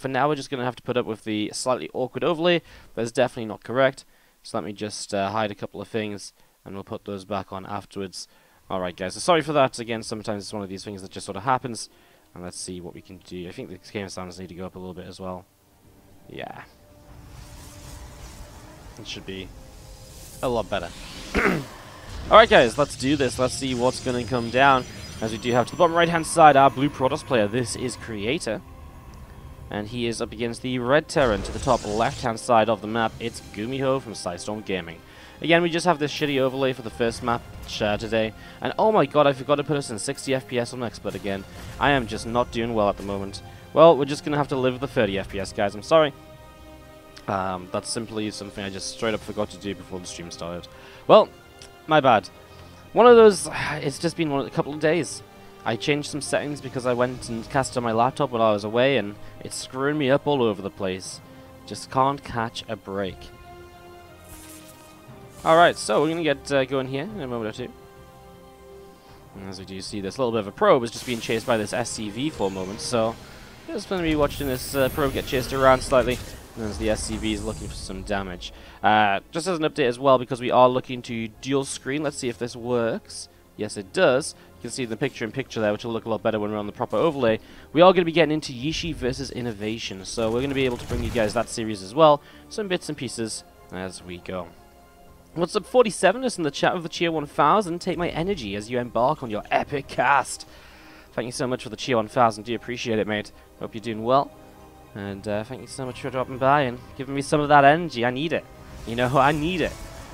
for now, we're just going to have to put up with the slightly awkward overlay. That's definitely not correct. So let me just hide a couple of things, and we'll put those back on afterwards. Alright guys, so sorry for that. Again, sometimes it's one of these things that just sort of happens. And let's see what we can do. I think the game sounds need to go up a little bit as well. Yeah. It should be a lot better. Alright guys, let's do this. Let's see what's going to come down. As we do have to the bottom right hand side our blue Protoss player. This is Creator. And he is up against the red Terran. To the top left hand side of the map, it's GuMiho from Sidestorm Gaming. Again, we just have this shitty overlay for the first map today. And oh my god, I forgot to put us in 60 FPS on Expert again. I am just not doing well at the moment. Well, we're just going to have to live with the 30 FPS, guys. I'm sorry. That's simply something I just straight up forgot to do before the stream started. Well, my bad. One of those, it's just been a couple of days. I changed some settings because I went and cast on my laptop while I was away, and it's screwing me up all over the place. Just can't catch a break. Alright, so we're going to get going here in a moment or two. And as we do see, this little bit of a probe is just being chased by this SCV for a moment, so just going to be watching this probe get chased around slightly, and as the SCV is looking for some damage. Just as an update as well, because we are looking to dual screen, let's see if this works. Yes, it does. You can see the picture-in-picture there, which will look a lot better when we're on the proper overlay. We are going to be getting into Yishi versus Innovation, so we're going to be able to bring you guys that series as well, some bits and pieces as we go. What's up, 47ers in the chat of the Cheer 1000? Take my energy as you embark on your epic cast. Thank you so much for the Cheer 1000. Do appreciate it, mate. Hope you're doing well. And thank you so much for dropping by and giving me some of that energy. I need it. You know, I need it.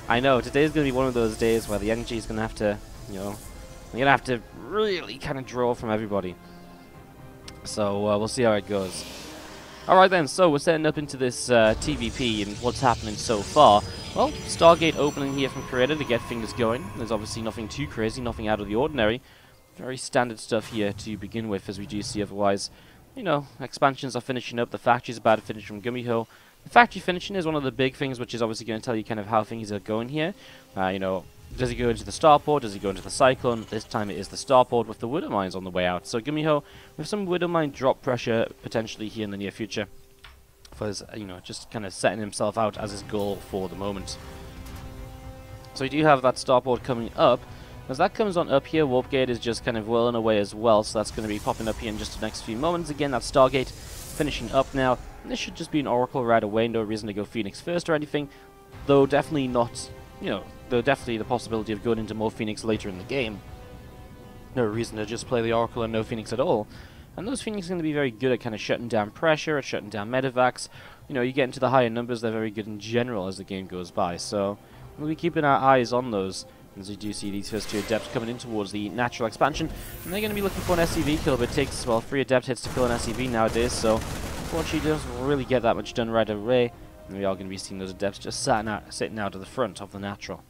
I know, today's going to be one of those days where the energy is going to have to, you know, I'm going to have to really kind of draw from everybody. So we'll see how it goes. Alright then, so we're setting up into this TvP and what's happening so far. Well, Stargate opening here from Creator to get things going. There's obviously nothing too crazy, nothing out of the ordinary. Very standard stuff here to begin with, as we do see otherwise. You know, expansions are finishing up, the factory's about to finish from GuMiho. The factory finishing is one of the big things, which is obviously going to tell you kind of how things are going here. You know, does he go into the starport? Does he go into the Cyclone? This time it is the starport with the Widow Mines on the way out. So GuMiho with some Widow Mine drop pressure potentially here in the near future. For his, you know, just kind of setting himself out as his goal for the moment. So we do have that starport coming up. As that comes on up here, Warp Gate is just kind of whirling away as well. So that's going to be popping up here in just the next few moments. Again, that Stargate finishing up now. And this should just be an Oracle right away. No reason to go Phoenix first or anything. Though definitely not, you know, though definitely the possibility of going into more Phoenix later in the game. No reason to just play the Oracle and no Phoenix at all. And those Phoenix are going to be very good at kind of shutting down pressure, at shutting down medevacs. You know, you get into the higher numbers, they're very good in general as the game goes by. So we'll be keeping our eyes on those. As you do see these first two Adepts coming in towards the natural expansion. And they're going to be looking for an SCV kill, but it takes, well, 3 Adept hits to kill an SCV nowadays. So unfortunately, doesn't really get that much done right away. And we are going to be seeing those Adepts just sitting out to the front of the natural.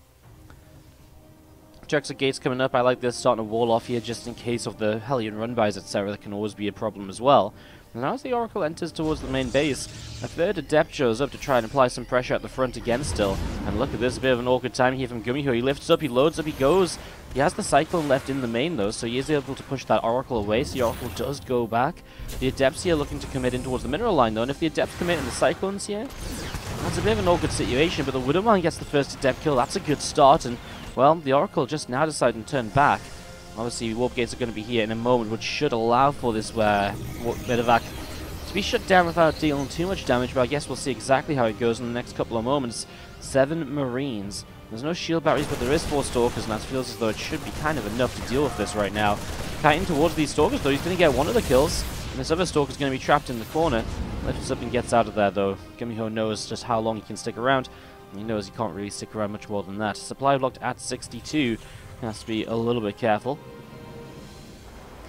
Checks of gates coming up. I like this, starting to wall off here just in case of the Hellion run-bys, etc. That can always be a problem as well. And as the Oracle enters towards the main base, a third Adept shows up to try and apply some pressure at the front again still. And look at this, a bit of an awkward time here from GuMiho. He lifts up, he loads up, he goes. He has the Cyclone left in the main though, so he is able to push that Oracle away, so the Oracle does go back. The Adepts here looking to commit in towards the mineral line though, and if the Adepts commit in the Cyclones here, that's a bit of an awkward situation, but the Widow Mine gets the first Adept kill. That's a good start, and well, the Oracle just now deciding to turn back. Obviously, Warp Gates are going to be here in a moment, which should allow for this medevac to be shut down without dealing too much damage, but I guess we'll see exactly how it goes in the next couple of moments. 7 Marines. There's no shield batteries, but there is 4 Stalkers, and that feels as though it should be kind of enough to deal with this right now. Kiting towards these Stalkers, though, he's going to get one of the kills, and this other Stalker's going to be trapped in the corner. Lifts up and gets out of there, though. GuMiho knows just how long he can stick around. He knows he can't really stick around much more than that. Supply blocked at 62. He has to be a little bit careful.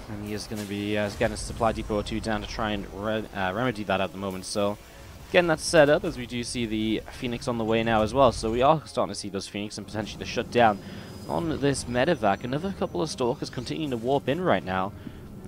And he is going to be getting a supply depot or 2 down to try and remedy that at the moment. So, getting that set up as we do see the Phoenix on the way now as well. So we are starting to see those Phoenix and potentially the shutdown on this medevac. Another couple of Stalkers continuing to warp in right now.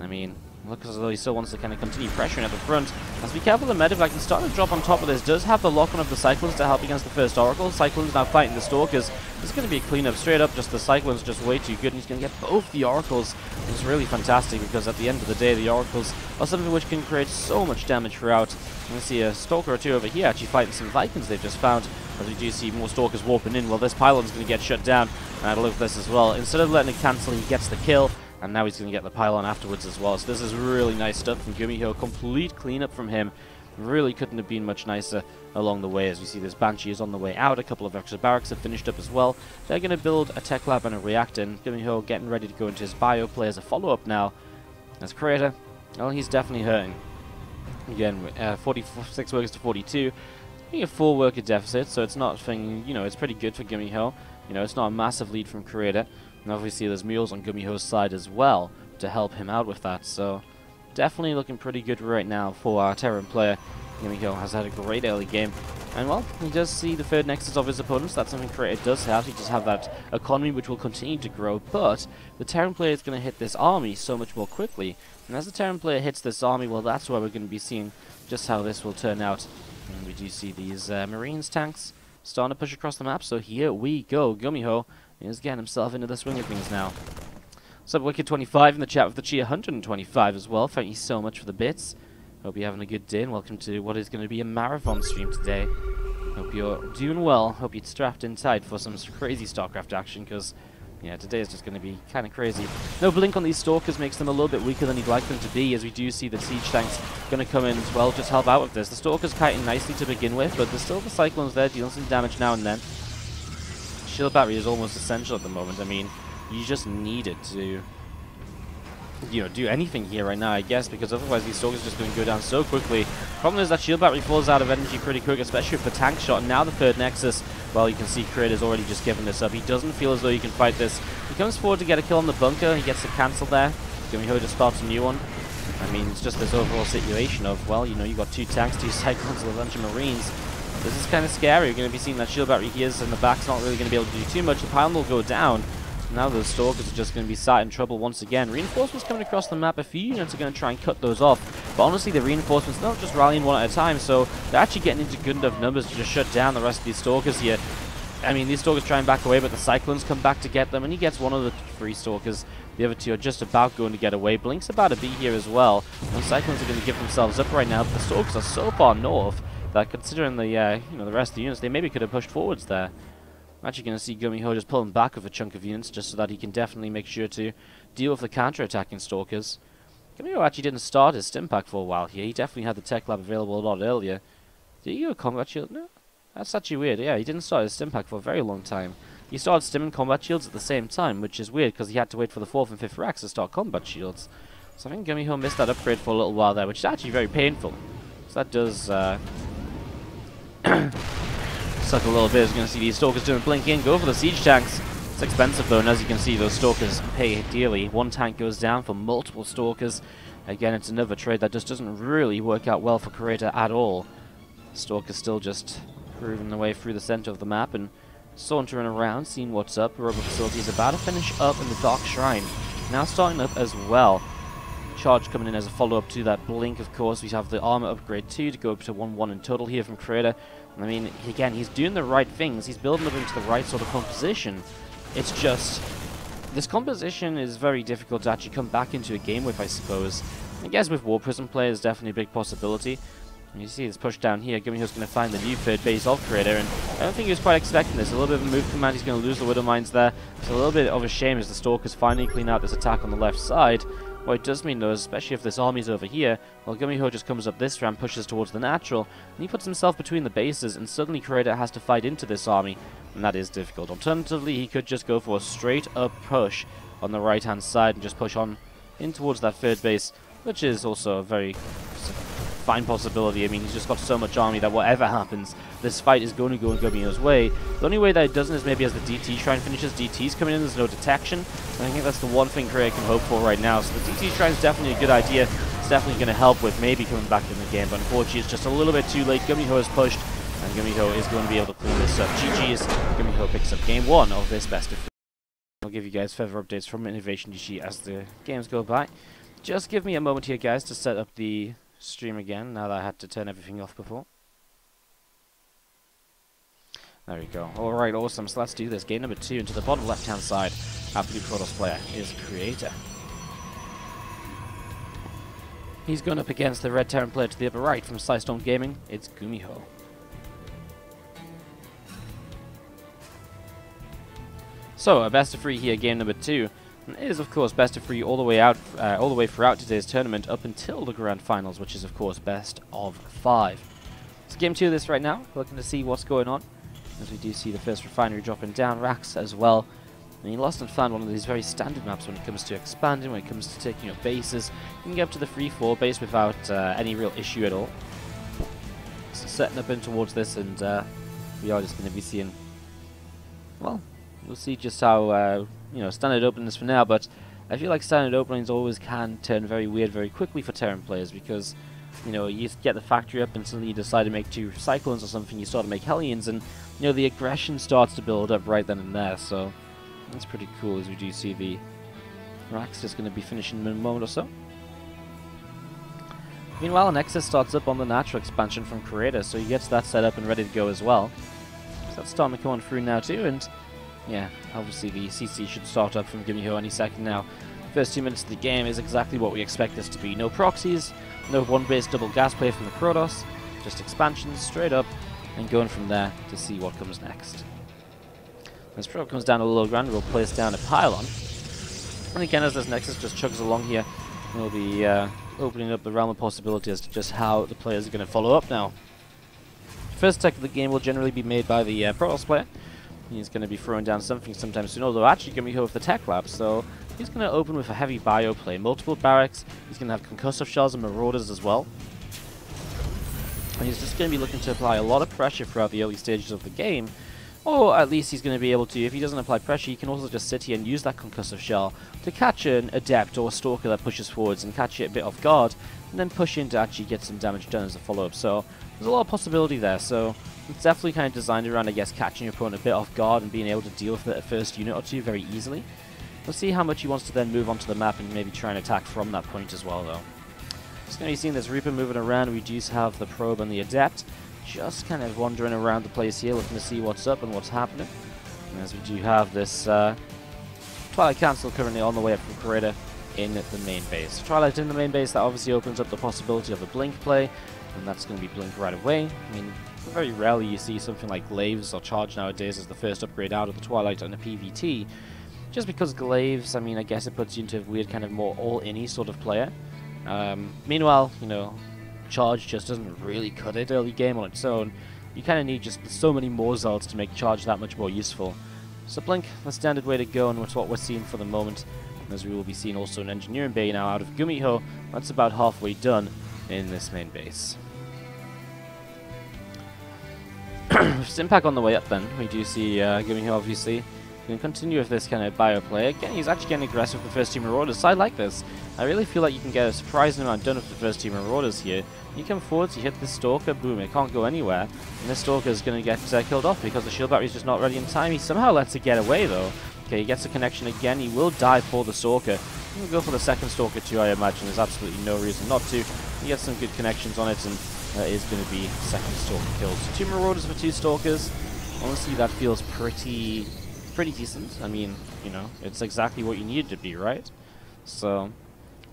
I mean, Looks as though he still wants to kind of continue pressuring at the front. Let's be careful, the medevac can start to drop on top of this. Does have the lock-on of the Cyclones to help against the first Oracle. Cyclones now fighting the Stalkers. This is going to be a cleanup straight up. Just the Cyclones just way too good, and he's going to get both the Oracles. It's really fantastic because at the end of the day, the Oracles are something which can create so much damage throughout. We see a Stalker or two over here actually fighting some Vikings they've just found. As we do see more Stalkers warping in. Well, this pylon's going to get shut down. And I'd look at this as well. Instead of letting it cancel, he gets the kill. And now he's going to get the pylon afterwards as well. So this is really nice stuff from GuMiho. Complete cleanup from him. Really couldn't have been much nicer along the way. As we see this Banshee is on the way out. A couple of extra barracks have finished up as well. They're going to build a tech lab and a reactor. And GuMiho getting ready to go into his bio play as a follow-up now. As Creator, well, he's definitely hurting. Again, 46 workers to 42. Being a 4 worker deficit, so it's not thing, you know, it's pretty good for GuMiho. You know, it's not a massive lead from Creator. And obviously there's mules on GuMiho's side as well to help him out with that. So definitely looking pretty good right now for our Terran player. GuMiho has had a great early game. And well, he does see the third nexus of his opponents. That's something Creator does have. He does have that economy which will continue to grow. But the Terran player is going to hit this army so much more quickly. And as the Terran player hits this army, well, that's where we're going to be seeing just how this will turn out. And we do see these Marines tanks starting to push across the map. So here we go. GuMiho is getting himself into the swing of things now. What's up, Wicked25 in the chat with the Chia 125 as well. Thank you so much for the bits. Hope you're having a good day and welcome to what is going to be a marathon stream today. Hope you're doing well. Hope you're strapped in tight for some crazy StarCraft action because, yeah, today is just going to be kind of crazy. No blink on these Stalkers makes them a little bit weaker than you'd like them to be, as we do see the Siege tanks going to come in as well, just help out with this. The Stalkers kiting nicely to begin with, but there's still the Cyclones there dealing some damage now and then. Shield battery is almost essential at the moment. I mean, you just need it to, you know, do anything here right now, I guess, because otherwise these Stalkers are just going to go down so quickly. Problem is that shield battery falls out of energy pretty quick, especially with the tank shot. And now the third nexus, well, you can see Creator's already just given this up. He doesn't feel as though he can fight this. He comes forward to get a kill on the bunker. He gets the cancel there. GuMiho just starts a new one. I mean, it's just this overall situation of, well, you know, you've got 2 tanks, 2 Cyclones, and a bunch of Marines. This is kind of scary. You're going to be seeing that shield battery here in the back's not really going to be able to do too much. The pylon will go down. Now those Stalkers are just going to be sat in trouble once again. Reinforcements coming across the map. A few units are going to try and cut those off. But honestly, the reinforcements are not just rallying one at a time, so they're actually getting into good enough numbers to just shut down the rest of these Stalkers here. I mean, these Stalkers try and back away, but the Cyclones come back to get them, and he gets one of the 3 Stalkers. The other 2 are just about going to get away. Blink's about to be here as well. And the Cyclones are going to give themselves up right now, but the Stalkers are so far north that considering the, you know, the rest of the units, they maybe could have pushed forwards there. I'm actually going to see GuMiho just pulling back with a chunk of units just so that he can definitely make sure to deal with the counter-attacking Stalkers. GuMiho actually didn't start his stim pack for a while here. He definitely had the tech lab available a lot earlier. Did he go combat shield? No. That's actually weird. Yeah, he didn't start his stim pack for a very long time. He started stim and combat shields at the same time, which is weird because he had to wait for the 4th and 5th racks to start combat shields. So I think GuMiho missed that upgrade for a little while there, which is actually very painful. So that does suck a little bit. As you can see these Stalkers doing blink in, go for the siege tanks. It's expensive though, and as you can see, those Stalkers pay dearly. 1 tank goes down for multiple Stalkers. Again, it's another trade that just doesn't really work out well for Creator at all. Stalkers still just grooving their way through the center of the map and sauntering around, seeing what's up. Robot Facility is about to finish up in the Dark Shrine. Now starting up as well. Charge coming in as a follow-up to that blink, of course. We have the armor upgrade 2 to go up to 1-1 in total here from Creator. I mean, again, he's doing the right things. He's building up into the right sort of composition. It's just, this composition is very difficult to actually come back into a game with, I suppose. I guess with War Prism play is definitely a big possibility. And you see this push down here. GuMiho's going to find the new third base of Creator, and I don't think he was quite expecting this. A little bit of a move command. He's going to lose the Widow Mines there. It's a little bit of a shame as the Stalkers finally clean out this attack on the left side. What it does mean though, especially if this army's over here, well, GuMiho just comes up this ramp, pushes towards the natural, and he puts himself between the bases, and suddenly Creator has to fight into this army, and that is difficult. Alternatively, he could just go for a straight up push on the right hand side and just push on in towards that third base, which is also a very fine possibility. I mean, he's just got so much army that whatever happens, this fight is going to go in GuMiho's way. The only way that it doesn't is maybe as the DT Shrine finishes. DT's coming in, there's no detection. And I think that's the one thing Creator can hope for right now. So the DT Shrine is definitely a good idea. It's definitely going to help with maybe coming back in the game. But unfortunately, it's just a little bit too late. GuMiho has pushed, and GuMiho is going to be able to clean this up. GG's. GuMiho picks up game 1 of this best of 3. I'll give you guys further updates from Innovation GG as the games go by. Just give me a moment here, guys, to set up the stream again, now that I had to turn everything off before. There we go. Alright, awesome. So let's do this. Game number 2 into the bottom left-hand side. Our blue Protoss player is Creator. He's going up against the red Terran player to the upper right from Storm Gaming. It's GuMiho. So, a best of 3 here, game number 2. And it is, of course, best of 3 all the way out, all the way throughout today's tournament up until the grand finals, which is, of course, best of 5. So, game 2 of this right now. Looking to see what's going on, as we do see the first refinery dropping down, racks as well. And you lost and found one of these very standard maps when it comes to expanding, when it comes to taking up bases. You can get up to the 3-4 base without any real issue at all. So setting up in towards this, and we are just going to be seeing, well, we'll see just how, you know, standard openings for now, but I feel like standard openings always can turn very weird very quickly for Terran players, because, you know, you get the factory up and suddenly you decide to make 2 Cyclones or something, you start to make Hellions, and, you know, the aggression starts to build up right then and there, so that's pretty cool, as we do see the racks just going to be finishing in a moment or so. Meanwhile, Nexus starts up on the natural expansion from Creator, so he gets that set up and ready to go as well. So that's starting to come on through now too, and yeah, obviously the CC should start up from GuMiho any second now. First 2 minutes of the game is exactly what we expect this to be. No proxies, no one-base double gas play from the Protoss, just expansions straight up and going from there to see what comes next. As Pro comes down a little ground, we'll place down a pylon. And again, as this Nexus just chugs along here, we'll be opening up the realm of possibility as to just how the players are going to follow up now. First tech of the game will generally be made by the Protoss player. He's going to be throwing down something sometime soon, although actually GuMiho with the tech lab, so he's going to open with a heavy bio play. Multiple barracks, he's going to have concussive shells and marauders as well. And he's just going to be looking to apply a lot of pressure throughout the early stages of the game. Or at least he's going to be able to, if he doesn't apply pressure, he can also just sit here and use that concussive shell to catch an adept or a stalker that pushes forwards and catch it a bit off guard, and then push in to actually get some damage done as a follow-up. So there's a lot of possibility there. So it's definitely kind of designed around, I guess, catching your opponent a bit off guard and being able to deal with it a first unit or two very easily. We'll see how much he wants to then move onto the map and maybe try and attack from that point as well, though. Just going to be seeing this Reaper moving around. We do have the Probe and the Adept just kind of wandering around the place here, looking to see what's up and what's happening. And as we do have this Twilight Council currently on the way up from Creator in the main base. Twilight in the main base, that obviously opens up the possibility of a Blink play, and that's going to be Blink right away. I mean, very rarely you see something like Glaives or Charge nowadays as the first upgrade out of the Twilight on a PvT. Just because Glaives, I mean, I guess it puts you into a weird kind of more all-in-y sort of player. Meanwhile, you know, Charge just doesn't really cut it early game on its own. You kind of need just so many more Zolds to make Charge that much more useful. So Blink, the standard way to go, and that's what we're seeing for the moment. As we will be seeing also an Engineering Bay now out of GuMiho. That's about halfway done in this main base. Stimpack on the way up then. We do see GuMiho obviously going to continue with this kind of bio play. Again, he's actually getting aggressive with the first team Marauders, so I like this. I really feel like you can get a surprising amount done with the first team Marauders here. You come forwards, you hit the Stalker, boom, it can't go anywhere. And this Stalker is going to get killed off because the shield battery is just not ready in time. He somehow lets it get away though. Okay, he gets a connection again. He will die for the Stalker. He'll go for the second Stalker too, I imagine. There's absolutely no reason not to. He gets some good connections on it, and that is going to be second Stalker killed. So 2 Marauders for 2 Stalkers. Honestly, that feels pretty decent. I mean, you know, it's exactly what you need it to be, right? So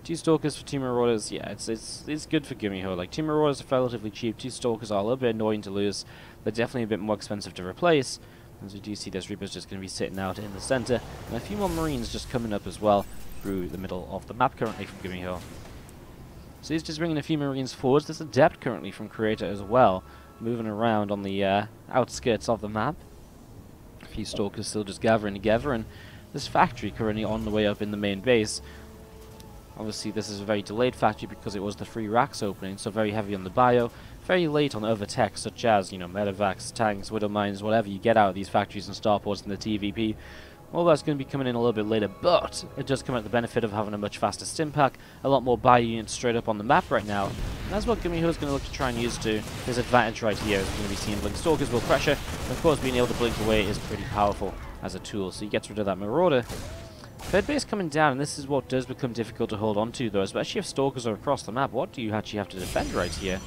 2 Stalkers for 2 Marauders, yeah, it's good for GuMiho. Like, 2 Marauders are relatively cheap, 2 Stalkers are a little bit annoying to lose. They're definitely a bit more expensive to replace. As we do see this Reaper's just going to be sitting out in the center, and a few more Marines just coming up as well through the middle of the map currently from GuMiho. So he's just bringing a few Marines forwards. There's Adept currently from Creator as well, moving around on the outskirts of the map. A few Stalkers still just gathering together, and this factory currently on the way up in the main base. Obviously this is a very delayed factory because it was the 3 racks opening, so very heavy on the bio, very late on other tech such as, you know, medevacs, tanks, widow mines, whatever you get out of these factories and starports in the TvP. All that's going to be coming in a little bit later, but it does come at the benefit of having a much faster Stimpack, a lot more bio units straight up on the map right now. And that's what GuMiho is going to look to try and use to his advantage right here. As we're going to be seeing Blink Stalkers will pressure, and of course being able to blink away is pretty powerful as a tool. So he gets rid of that Marauder. Third base coming down, and this is what does become difficult to hold on to, though, especially if Stalkers are across the map. What do you actually have to defend right here?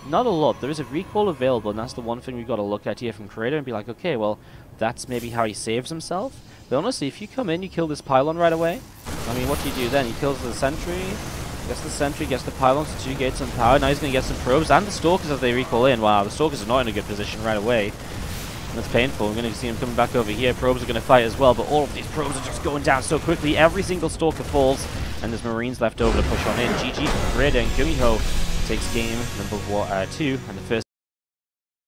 Not a lot. There is a recall available, and that's the one thing we've got to look at here from Creator and be like, okay, well, that's maybe how he saves himself. But honestly, if you come in, you kill this pylon right away. I mean, what do you do then? He kills the sentry, gets the sentry, gets the pylons to 2 gates on power. Now he's going to get some probes, and the Stalkers as they recall in. Wow, the Stalkers are not in a good position right away. That's painful. We're going to see him coming back over here. Probes are going to fight as well, but all of these probes are just going down so quickly. Every single Stalker falls, and there's Marines left over to push on in. GG for Creator, and GuMiho takes game number 2, and the first